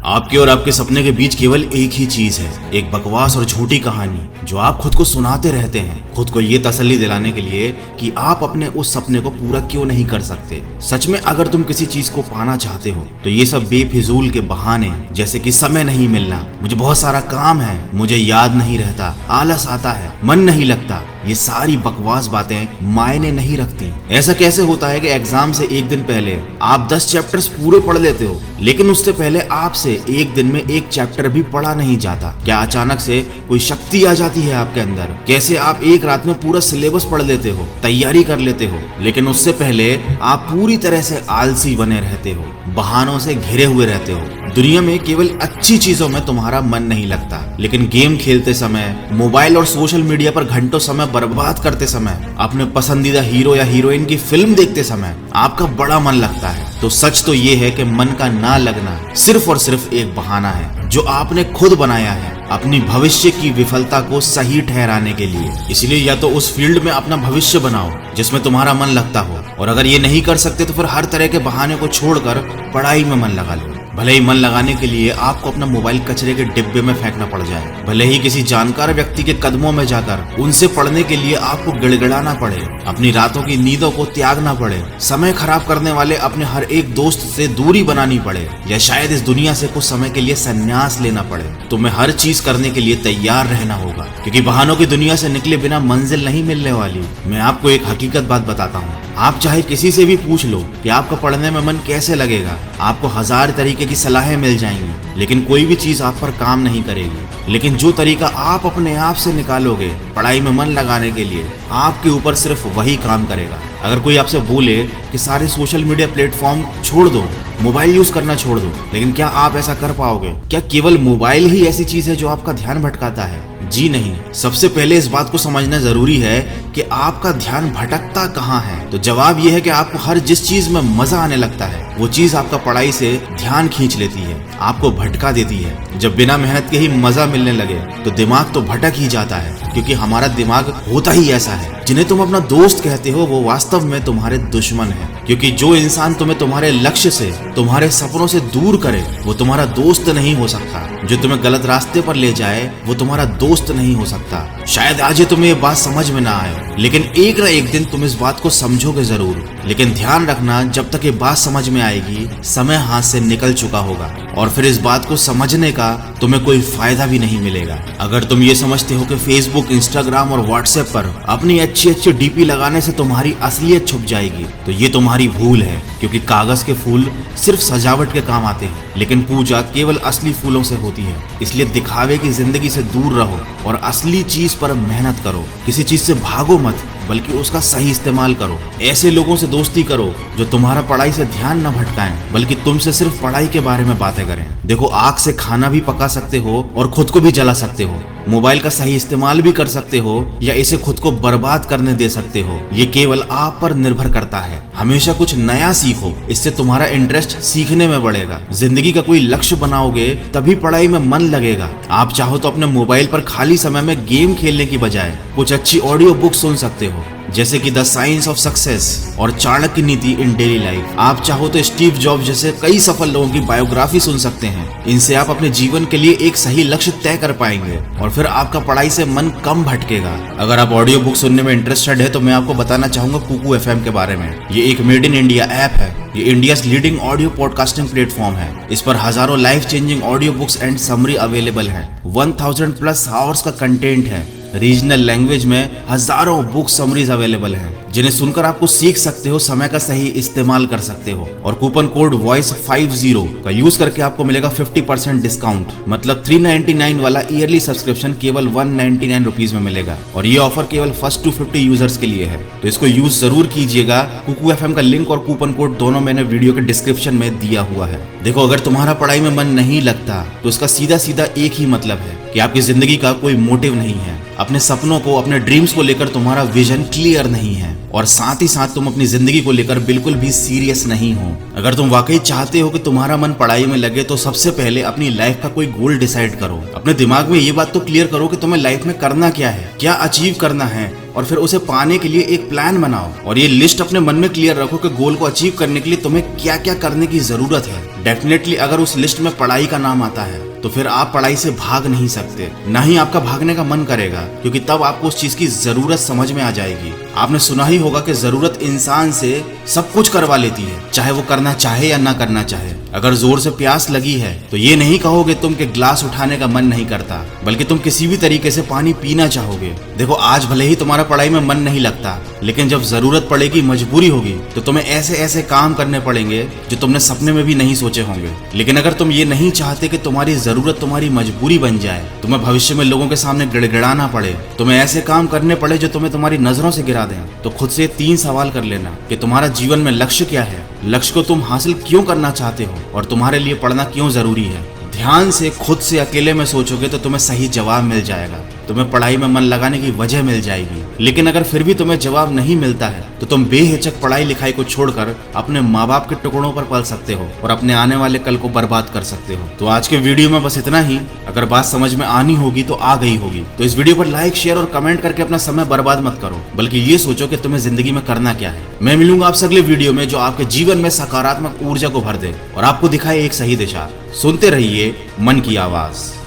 आपके और आपके सपने के बीच केवल एक ही चीज है, एक बकवास और झूठी कहानी जो आप खुद को सुनाते रहते हैं, खुद को ये तसल्ली दिलाने के लिए कि आप अपने उस सपने को पूरा क्यों नहीं कर सकते। सच में अगर तुम किसी चीज को पाना चाहते हो तो ये सब बेफिजूल के बहाने, जैसे कि समय नहीं मिलना, मुझे बहुत सारा काम है, मुझे याद नहीं रहता, आलस आता है, मन नहीं लगता, ये सारी बकवास बातें मायने नहीं रखती। ऐसा कैसे होता है कि एग्जाम से एक दिन पहले आप 10 चैप्टर्स पूरे पढ़ लेते हो, लेकिन उससे पहले आपसे एक दिन में एक चैप्टर भी पढ़ा नहीं जाता? क्या अचानक से कोई शक्ति आ जाती है आपके अंदर? कैसे आप एक रात में पूरा सिलेबस पढ़ लेते हो, तैयारी कर लेते हो, लेकिन उससे पहले आप पूरी तरह से आलसी बने रहते हो, बहानों से घिरे हुए रहते हो। दुनिया में केवल अच्छी चीजों में तुम्हारा मन नहीं लगता, लेकिन गेम खेलते समय, मोबाइल और सोशल मीडिया पर घंटों समय बर्बाद करते समय, अपने पसंदीदा हीरो या हीरोइन की फिल्म देखते समय आपका बड़ा मन लगता है। तो सच तो ये है कि मन का ना लगना सिर्फ और सिर्फ एक बहाना है जो आपने खुद बनाया है अपनी भविष्य की विफलता को सही ठहराने के लिए। इसलिए या तो उस फील्ड में अपना भविष्य बनाओ जिसमें तुम्हारा मन लगता हो, और अगर ये नहीं कर सकते तो फिर हर तरह के बहाने को छोड़कर पढ़ाई में मन लगा लो। भले ही मन लगाने के लिए आपको अपना मोबाइल कचरे के डिब्बे में फेंकना पड़ जाए, भले ही किसी जानकार व्यक्ति के कदमों में जाकर उनसे पढ़ने के लिए आपको गिड़गिड़ाना पड़े, अपनी रातों की नींदों को त्यागना पड़े, समय खराब करने वाले अपने हर एक दोस्त से दूरी बनानी पड़े, या शायद इस दुनिया से कुछ समय के लिए संन्यास लेना पड़े, तुम्हें हर चीज करने के लिए तैयार रहना होगा, क्योंकि बहानों की दुनिया से निकले बिना मंजिल नहीं मिलने वाली। मैं आपको एक हकीकत बात बताता हूँ, आप चाहे किसी से भी पूछ लो कि आपका पढ़ने में मन कैसे लगेगा, आपको 1000 तरीके की सलाहें मिल जाएंगी, लेकिन कोई भी चीज आप पर काम नहीं करेगी। लेकिन जो तरीका आप अपने आप से निकालोगे पढ़ाई में मन लगाने के लिए, आपके ऊपर सिर्फ वही काम करेगा। अगर कोई आपसे बोले कि सारे सोशल मीडिया प्लेटफॉर्म छोड़ दो, मोबाइल यूज करना छोड़ दो, लेकिन क्या आप ऐसा कर पाओगे? क्या केवल मोबाइल ही ऐसी चीज है जो आपका ध्यान भटकाता है? जी नहीं। सबसे पहले इस बात को समझना जरूरी है कि आपका ध्यान भटकता कहाँ है। तो जवाब यह है कि आपको हर जिस चीज में मजा आने लगता है वो चीज आपका पढ़ाई से ध्यान खींच लेती है, आपको भटका देती है। जब बिना मेहनत के ही मजा मिलने लगे तो दिमाग तो भटक ही जाता है, क्योंकि हमारा दिमाग होता ही ऐसा है। जिन्हें तुम अपना दोस्त कहते हो वो वास्तव में तुम्हारे दुश्मन है, क्योंकि जो इंसान तुम्हें तुम्हारे लक्ष्य से, तुम्हारे सपनों से दूर करे वो तुम्हारा दोस्त नहीं हो सकता। जो तुम्हें गलत रास्ते पर ले जाए वो तुम्हारा दोस्त नहीं हो सकता। शायद आज तुम्हें ये बात समझ में ना आए, लेकिन एक न एक दिन तुम इस बात को समझोगे जरूर। लेकिन ध्यान रखना, जब तक ये बात समझ में आएगी समय हाथ से निकल चुका होगा, और फिर इस बात को समझने का तुम्हें कोई फायदा भी नहीं मिलेगा। अगर तुम ये समझते हो कि फेसबुक, इंस्टाग्राम और व्हाट्सएप पर अपनी अच्छी अच्छी डीपी लगाने से तुम्हारी असलियत छुप जाएगी, तो ये तुम्हारी भूल है, क्योंकि कागज के फूल सिर्फ सजावट के काम आते हैं, लेकिन पूजा केवल असली फूलों से होती है। इसलिए दिखावे की जिंदगी से दूर रहो और असली चीज पर मेहनत करो। किसी चीज से भागो मत, बल्कि उसका सही इस्तेमाल करो। ऐसे लोगों से दोस्ती करो जो तुम्हारा पढ़ाई से ध्यान न भटकाएं, बल्कि तुमसे सिर्फ पढ़ाई के बारे में बातें करें। देखो, आग से खाना भी पका सकते हो और खुद को भी जला सकते हो। मोबाइल का सही इस्तेमाल भी कर सकते हो या इसे खुद को बर्बाद करने दे सकते हो। ये केवल आप पर निर्भर करता है। हमेशा कुछ नया सीखो, इससे तुम्हारा इंटरेस्ट सीखने में बढ़ेगा। जिंदगी का कोई लक्ष्य बनाओगे तभी पढ़ाई में मन लगेगा। आप चाहो तो अपने मोबाइल पर खाली समय में गेम खेलने की बजाय कुछ अच्छी ऑडियो बुक सुन सकते हो, जैसे कि द साइंस ऑफ सक्सेस और चाणक्य नीति इन डेली लाइफ। आप चाहो तो स्टीव जॉब जैसे कई सफल लोगों की बायोग्राफी सुन सकते हैं। इनसे आप अपने जीवन के लिए एक सही लक्ष्य तय कर पाएंगे और फिर आपका पढ़ाई से मन कम भटकेगा। अगर आप ऑडियो बुक सुनने में इंटरेस्टेड है तो मैं आपको बताना चाहूंगा कुकू FM के बारे में। ये एक मेड इन इंडिया ऐप है। ये India's leading audio podcasting platform है। इस पर हजारों life changing audio books and summary available है। 1000+ आवर्स का कंटेंट है। रीजनल लैंग्वेज में हजारों बुक समरीज अवेलेबल हैं, जिन्हें सुनकर आपको सीख सकते हो, समय का सही इस्तेमाल कर सकते हो। और कूपन कोड वॉइस50 का यूज करके आपको मिलेगा 50% डिस्काउंट। मतलब 399 वाला ईयरली सब्सक्रिप्शन केवल 199 रुपीज में मिलेगा, और ये ऑफर केवल फर्स्ट 250 यूजर्स के लिए है। तो इसको यूज जरूर कीजिएगा। कुकू FM का लिंक और कूपन कोड दोनों मैंने वीडियो के डिस्क्रिप्शन में दिया हुआ है। देखो, अगर तुम्हारा पढ़ाई में मन नहीं लगता तो इसका सीधा सीधा एक ही मतलब है कि आपकी जिंदगी का कोई मोटिव नहीं है। अपने सपनों को, अपने ड्रीम्स को लेकर तुम्हारा विजन क्लियर नहीं है, और साथ ही साथ तुम अपनी जिंदगी को लेकर बिल्कुल भी सीरियस नहीं हो। अगर तुम वाकई चाहते हो कि तुम्हारा मन पढ़ाई में लगे तो सबसे पहले अपनी लाइफ का कोई गोल डिसाइड करो। अपने दिमाग में ये बात तो क्लियर करो कि तुम्हें लाइफ में करना क्या है, क्या अचीव करना है, और फिर उसे पाने के लिए एक प्लान बनाओ। और ये लिस्ट अपने मन में क्लियर रखो कि गोल को अचीव करने के लिए तुम्हें क्या क्या करने की जरूरत है। डेफिनेटली अगर उस लिस्ट में पढ़ाई का नाम आता है तो फिर आप पढ़ाई से भाग नहीं सकते, ना ही आपका भागने का मन करेगा, क्योंकि तब आपको उस चीज की जरूरत समझ में आ जाएगी। आपने सुना ही होगा कि जरूरत इंसान से सब कुछ करवा लेती है, चाहे वो करना चाहे या ना करना चाहे। अगर जोर से प्यास लगी है तो ये नहीं कहोगे तुम कि ग्लास उठाने का मन नहीं करता, बल्कि तुम किसी भी तरीके से पानी पीना चाहोगे। देखो, आज भले ही तुम्हारा पढ़ाई में मन नहीं लगता, लेकिन जब जरूरत पड़ेगी, मजबूरी होगी, तो तुम्हें ऐसे ऐसे काम करने पड़ेंगे जो तुमने सपने में भी नहीं सोचे होंगे। लेकिन अगर तुम ये नहीं चाहते कि तुम्हारी जरूरत तुम्हारी मजबूरी बन जाए, तुम्हें भविष्य में लोगों के सामने गिड़गिड़ाना पड़े, तुम्हें ऐसे काम करने पड़े जो तुम्हें तुम्हारी नजरों से गिरा दें, तो खुद से 3 सवाल कर लेना कि तुम्हारा जीवन में लक्ष्य क्या है, लक्ष्य को तुम हासिल क्यों करना चाहते हो, और तुम्हारे लिए पढ़ना क्यों जरूरी है। ध्यान से खुद से अकेले में सोचोगे तो तुम्हें सही जवाब मिल जाएगा, तुम्हें पढ़ाई में मन लगाने की वजह मिल जाएगी। लेकिन अगर फिर भी तुम्हें जवाब नहीं मिलता है तो तुम बेहिचक पढ़ाई लिखाई को छोड़कर अपने माँ बाप के टुकड़ों पर पल सकते हो और अपने आने वाले कल को बर्बाद कर सकते हो। तो आज के वीडियो में बस इतना ही। अगर बात समझ में आनी होगी तो आ गई होगी, तो इस वीडियो पर लाइक, शेयर और कमेंट करके अपना समय बर्बाद मत करो, बल्कि ये सोचो कि तुम्हें जिंदगी में करना क्या है। मैं मिलूंगा आपसे अगले वीडियो में जो आपके जीवन में सकारात्मक ऊर्जा को भर दे और आपको दिखाए एक सही दिशा। सुनते रहिए मन की आवाज।